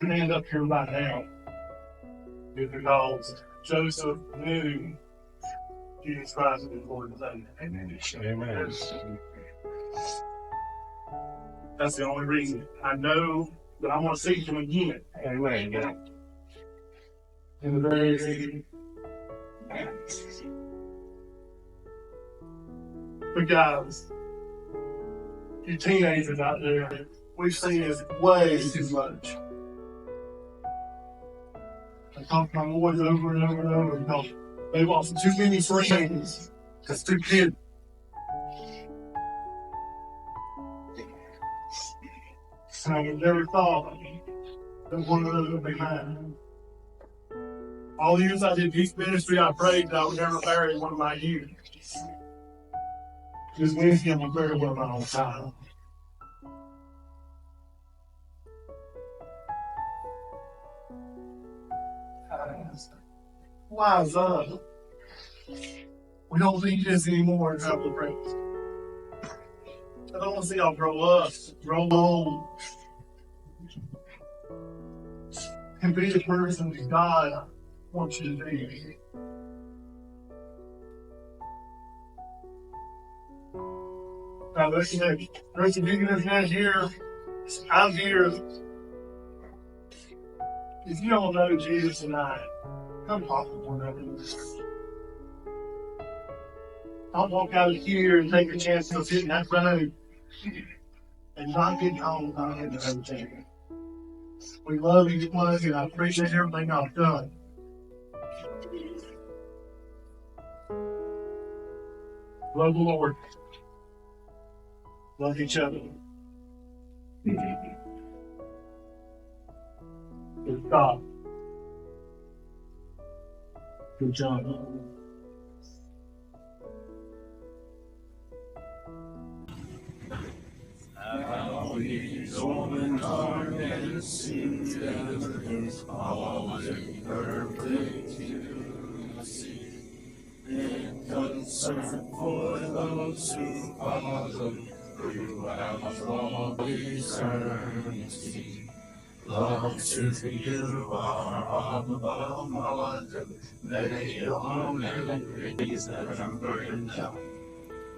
stand up here right now is because Joseph knew Jesus Christ was Lord and Savior. Amen. Amen. That's the only reason. I know that I want to see him again. Amen. In the very city. But guys, you teenagers out there, we've seen this way too much. I talk to my boys over and over and over because they lost too many friends. That's too kids. And I would never thought that one of those would be mine. All the years I did youth ministry, I prayed that I would never marry one of my youth. Because Wednesday, I'm very well my own time. Wise up. We don't need this anymore in couple of friends. I don't want to see y'all grow up, grow old, and be the person that God wants you to be. Now, listen, there's a deaconess not here. I'm here. If you don't know Jesus tonight, come talk to one another. Don't walk out of here and take a chance to sit in that road and not get home not in the hotel. We love each one of you, and I appreciate everything I've done. Love the Lord. Love each other. Good God. Good job. How he's open arms and seems together his always perfect to see. In concern for those who follow, who have long eternity. Long since you are above all, they own everything that I'm burning down.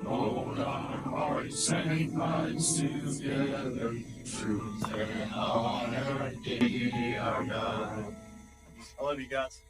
Hold our hearts and minds together, truth and honor, deity our God. I love you guys.